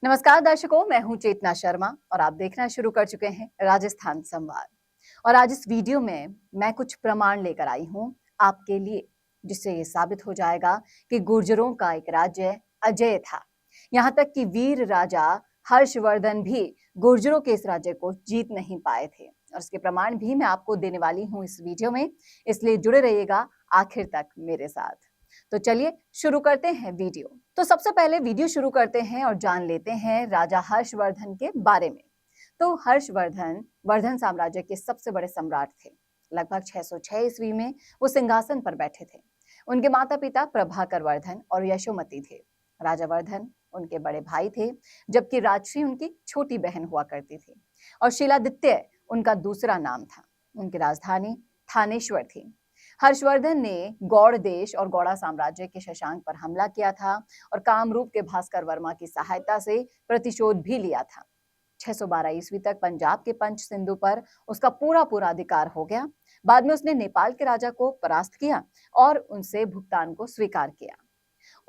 नमस्कार दर्शकों, मैं हूं चेतना शर्मा और आप देखना शुरू कर चुके हैं राजस्थान संवाद। और आज इस वीडियो में मैं कुछ प्रमाण लेकर आई हूं आपके लिए, जिससे ये साबित हो जाएगा कि गुर्जरों का एक राज्य अजेय था। यहां तक कि वीर राजा हर्षवर्धन भी गुर्जरों के इस राज्य को जीत नहीं पाए थे, और इसके प्रमाण भी मैं आपको देने वाली हूं इस वीडियो में, इसलिए जुड़े रहिएगा आखिर तक मेरे साथ। तो चलिए शुरू करते हैं वीडियो। तो सबसे पहले वीडियो शुरू करते हैं और जान लेते हैं राजा हर्षवर्धन के बारे में। तो हर्षवर्धन वर्धन साम्राज्य के सबसे बड़े सम्राट थे। लगभग 606 ईस्वी में वो सिंहासन पर बैठे थे। उनके माता पिता प्रभाकर वर्धन और यशोमती थे। राजा वर्धन उनके बड़े भाई थे, जबकि राजश्री उनकी छोटी बहन हुआ करती थी, और शिलादित्य उनका दूसरा नाम था। उनकी राजधानी थानेश्वर थी। हर्षवर्धन ने गौड़ देश और गौड़ा साम्राज्य के शशांक पर हमला किया था और कामरूप के भास्कर वर्मा की सहायता से प्रतिशोध भी लिया था। 612 ईस्वी तक पंजाब के पंच सिंधु पर उसका पूरा अधिकार हो गया। बाद में उसने नेपाल के राजा को परास्त किया और उनसे भुगतान को स्वीकार किया।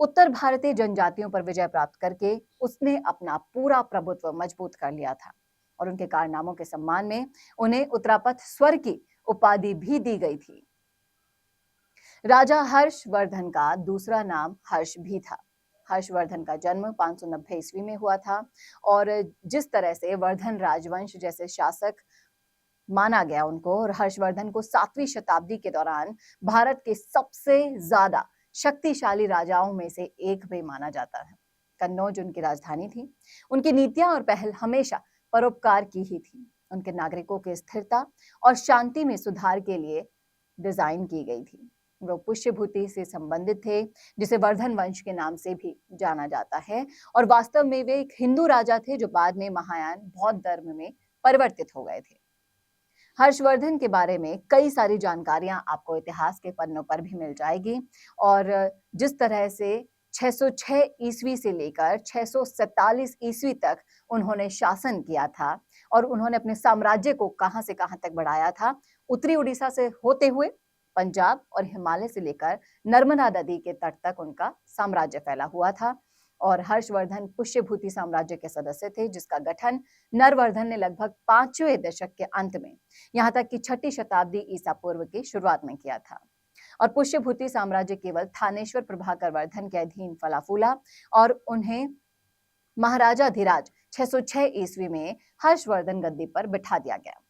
उत्तर भारतीय जनजातियों पर विजय प्राप्त करके उसने अपना पूरा प्रभुत्व मजबूत कर लिया था, और उनके कारनामों के सम्मान में उन्हें उत्तरापथ स्वर की उपाधि भी दी गई थी। राजा हर्षवर्धन का दूसरा नाम हर्ष भी था। हर्षवर्धन का जन्म 590 ईस्वी में हुआ था, और जिस तरह से वर्धन राजवंश जैसे शासक माना गया उनको, और हर्षवर्धन को 7वीं शताब्दी के दौरान भारत के सबसे ज्यादा शक्तिशाली राजाओं में से एक भी माना जाता है। कन्नौज उनकी राजधानी थी। उनकी नीतियां और पहल हमेशा परोपकार की ही थी। उनके नागरिकों की स्थिरता और शांति में सुधार के लिए डिजाइन की गई थी। वो पुष्यभूति से संबंधित थे, जिसे वर्धन वंश के नाम से भी जाना जाता है, और वास्तव में वे एक हिंदू राजा थे जो बाद में महायान बौद्ध धर्म में परिवर्तित हो गए थे। हर्षवर्धन के बारे में कई सारी जानकारियां आपको इतिहास के पन्नों पर भी मिल जाएगी, और जिस तरह से 606 ईस्वी से लेकर 647 ईस्वी तक उन्होंने शासन किया था, और उन्होंने अपने साम्राज्य को कहां से कहां तक बढ़ाया था। उत्तरी उड़ीसा से होते हुए पंजाब और हिमालय से लेकर नर्मदा नदी के तट तक उनका साम्राज्य फैला हुआ था। और हर्षवर्धन पुष्यभूति साम्राज्य के सदस्य थे, जिसका गठन नरवर्धन ने लगभग 5वें दशक के अंत में, यहाँ तक कि 6ठी शताब्दी ईसा पूर्व की शुरुआत में किया था। और पुष्यभूति साम्राज्य केवल थानेश्वर प्रभाकर वर्धन के अधीन फला फूला, और उन्हें महाराजा धीराज 606 ईस्वी में हर्षवर्धन गद्दी पर बिठा दिया गया।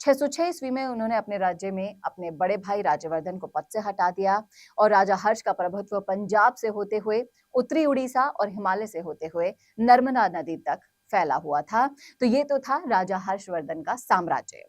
606 ईस्वी में उन्होंने अपने राज्य में अपने बड़े भाई राजवर्धन को पद से हटा दिया, और राजा हर्ष का प्रभुत्व पंजाब से होते हुए उत्तरी उड़ीसा और हिमालय से होते हुए नर्मदा नदी तक फैला हुआ था। तो ये तो था राजा हर्षवर्धन का साम्राज्य।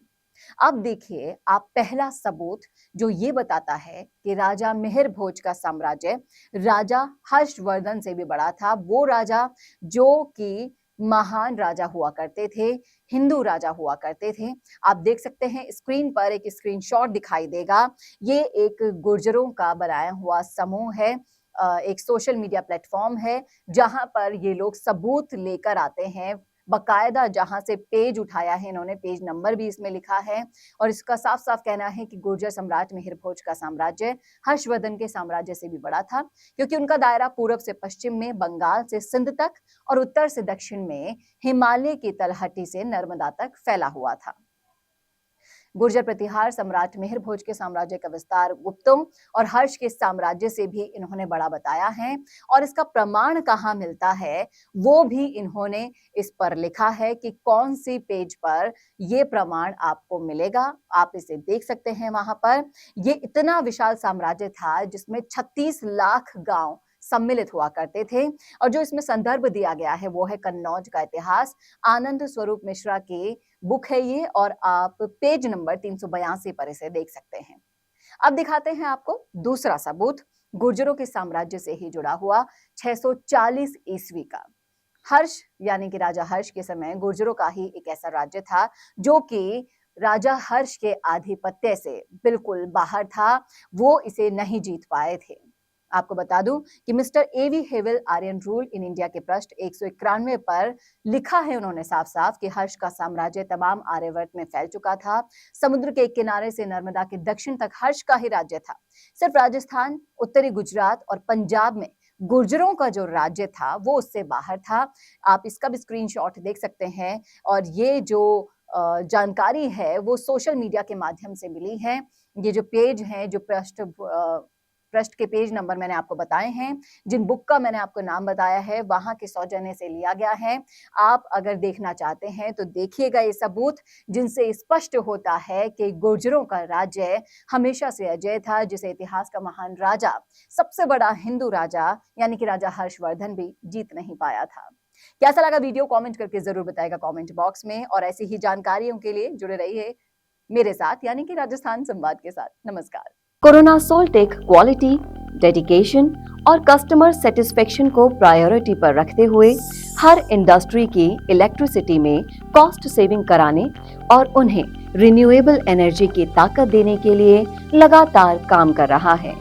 अब देखिए आप पहला सबूत जो ये बताता है कि राजा मिहिर भोज का साम्राज्य राजा हर्षवर्धन से भी बड़ा था। वो राजा जो कि महान राजा हुआ करते थे, हिंदू राजा हुआ करते थे। आप देख सकते हैं स्क्रीन पर एक स्क्रीनशॉट दिखाई देगा। ये एक गुर्जरों का बनाया हुआ समूह है, एक सोशल मीडिया प्लेटफॉर्म है, जहां पर ये लोग सबूत लेकर आते हैं। बकायदा जहां से पेज उठाया है इन्होंने, पेज नंबर भी इसमें लिखा है, और इसका साफ साफ कहना है कि गुर्जर सम्राट मिहिर भोज का साम्राज्य हर्षवर्धन के साम्राज्य से भी बड़ा था, क्योंकि उनका दायरा पूर्व से पश्चिम में बंगाल से सिंध तक और उत्तर से दक्षिण में हिमालय की तलहटी से नर्मदा तक फैला हुआ था। गुर्जर प्रतिहार सम्राट मिहिर भोज के साम्राज्य का विस्तार गुप्तों और हर्ष के साम्राज्य से भी इन्होंने बड़ा बताया है, और इसका प्रमाण कहाँ मिलता है वो भी इन्होंने इस पर लिखा है कि कौन सी पेज पर ये प्रमाण आपको मिलेगा। आप इसे देख सकते हैं वहां पर। ये इतना विशाल साम्राज्य था जिसमें 36 लाख गांव सम्मिलित हुआ करते थे, और जो इसमें संदर्भ दिया गया है वो है कन्नौज का इतिहास, आनंद स्वरूप मिश्रा की बुक है ये, और आप पेज नंबर 382 पर इसे देख सकते हैं। अब दिखाते हैं आपको दूसरा सबूत, गुर्जरों के साम्राज्य से ही जुड़ा हुआ 640 ईस्वी का। हर्ष यानी कि राजा हर्ष के समय गुर्जरों का ही एक ऐसा राज्य था जो कि राजा हर्ष के आधिपत्य से बिल्कुल बाहर था। वो इसे नहीं जीत पाए थे। आपको बता दूं कि mister AV Havell Aryan rule in India के पृष्ठ 191 पर लिखा है उन्होंने साफ साफ कि हर्ष का साम्राज्य तमाम आर्यवर्त में फैल चुका था। समुद्र के एक किनारे से नर्मदा के दक्षिण तक हर्ष का ही राज्य था। सिर्फ राजस्थान, उत्तरी गुजरात और पंजाब में गुर्जरों का जो राज्य था वो उससे बाहर था। आप इसका भी स्क्रीनशॉट देख सकते हैं और ये जो जानकारी है वो सोशल मीडिया के माध्यम से मिली है। ये जो पेज हैं, जो पृष्ठ के पेज नंबर मैंने आपको बताए हैं, जिन बुक का मैंने आपको नाम बताया है, वहाँ के सौजन्य से लिया गया है। आप अगर देखना चाहते हैं तो देखिएगा ये सबूत, जिनसे स्पष्ट होता है कि गुर्जरों का राज्य हमेशा से अजेय था, जिसे इतिहास का महान राजा, सबसे बड़ा हिंदू राजा यानी कि राजा हर्षवर्धन भी जीत नहीं पाया था। कैसा लगा वीडियो कमेंट करके जरूर बताएगा कमेंट बॉक्स में, और ऐसी ही जानकारियों के लिए जुड़े रहिए मेरे साथ यानी कि राजस्थान संवाद के साथ। नमस्कार। कोरोना सोल्टेक क्वालिटी, डेडिकेशन और कस्टमर सेटिस्फेक्शन को प्रायोरिटी पर रखते हुए हर इंडस्ट्री की इलेक्ट्रिसिटी में कॉस्ट सेविंग कराने और उन्हें रिन्यूएबल एनर्जी की ताकत देने के लिए लगातार काम कर रहा है।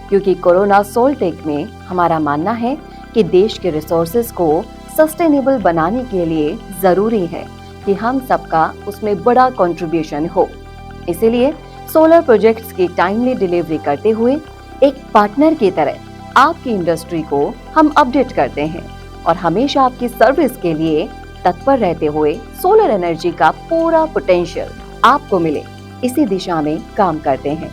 क्योंकि कोरोना सोल्टेक में हमारा मानना है कि देश के रिसोर्सेज को सस्टेनेबल बनाने के लिए जरूरी है कि हम सबका उसमें बड़ा कंट्रीब्यूशन हो। इसीलिए सोलर प्रोजेक्ट्स की टाइमली डिलीवरी करते हुए एक पार्टनर की तरह आपकी इंडस्ट्री को हम अपडेट करते हैं और हमेशा आपकी सर्विस के लिए तत्पर रहते हुए सोलर एनर्जी का पूरा पोटेंशियल आपको मिले, इसी दिशा में काम करते हैं।